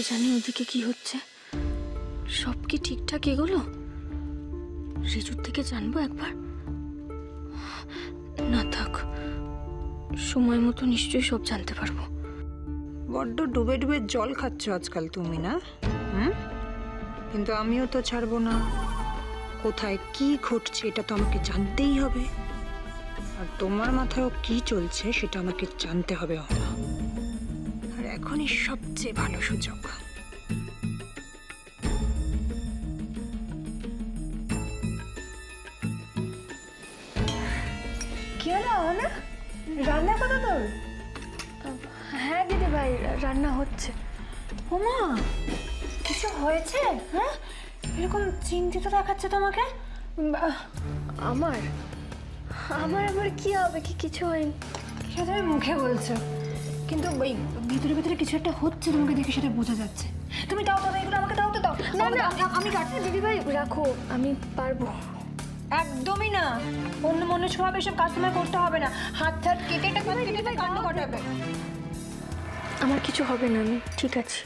জানে ওদিকে কি হচ্ছে। সব কি ঠিকঠাক এগোলো? রিজুর থেকে জানবো একবার। না থাক, সময় মতো নিশ্চয়ই সব জানতে পারবো। বড্ড ডুবে ডুবে জল খাচ্ছ আজকাল তুমি, না? কিন্তু আমিও তো ছাড়বো না। কোথায় কি ঘটছে এটা তো আমাকে জানতেই হবে, আর তোমার মাথায়ও কি চলছে সেটা আমাকে জানতে হবে। আর এখনই সবচেয়ে ভালো সুযোগ। কি হলো না? রান্না করা তোর? হ্যাঁ দিদি ভাই, রান্না হচ্ছে। ওমা, কিছু হয়েছে? হ্যাঁ, এরকম চিন্তিত দেখাচ্ছে তোমাকে। আমার আমার আবার কি হবে? কিছু হয়নি। সেটা তুমি মুখে বলছো, কিন্তু ওই ভিতরে ভিতরে কিছু একটা হচ্ছে, তোমাকে দেখে সেটা বোঝা যাচ্ছে। তুমি দাও দাও, এগুলো আমাকে দাও তো, দাও। না না, আমি কাটতে। দিদি ভাই রাখো, আমি পারবো। একদমই না, অন্য মনুষ্যভাবে এসব কাজ তোমায় করতে হবে না। হাত হাত কেটে কেটে কাণ্ড ঘটাবে। আমার কিছু হবে না, আমি ঠিক আছে।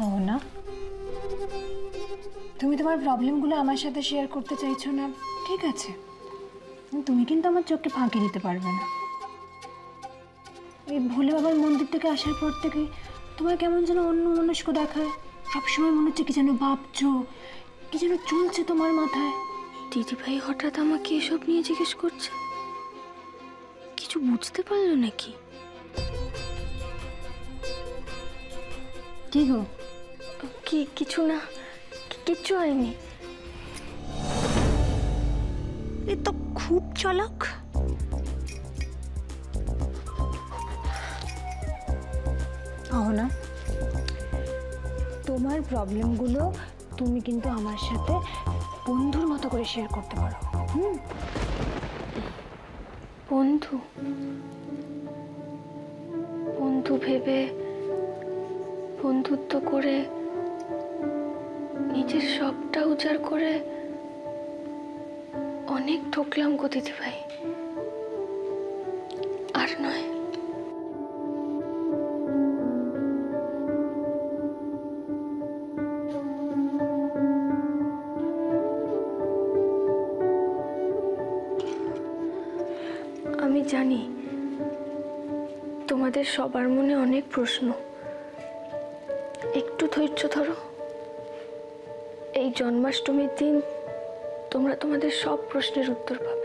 ও না, তুমি তোমার প্রবলেমগুলো আমার সাথে শেয়ার করতে চাইছো না, ঠিক আছে। তুমি কিন্তু আমার চোখকে ফাঁকি দিতে পারবে না। এই ভোলে বাবার মন্দির থেকে আসার পর থেকে তোমার কেমন যেন অন্য মনস্ক দেখায়। সবসময় মনে হচ্ছে কি যেন ভাবছো, কি যেন চলছে তোমার মাথায়। দিদি ভাই হঠাৎ আমাকে এসব নিয়ে জিজ্ঞেস করছে, কিছু বুঝতে পারলো নাকি? কি গো? কিছু না, কিচ্ছু হয়নি। এ তো খুব চালাক। না, তোমার প্রবলেমগুলো তুমি কিন্তু আমার সাথে বন্ধুর মতো করে শেয়ার করতে পারো। বন্ধু বন্ধু ভেবে বন্ধুত্ব করে নিজের সবটা উজাড় করে অনেক ঠকলাম গো দিদি ভাই, আর নয়। আমি জানি তোমাদের সবার মনে অনেক প্রশ্ন। একটু ধৈর্য ধরো, এই জন্মাষ্টমীর দিন তোমরা তোমাদের সব প্রশ্নের উত্তর পাবে।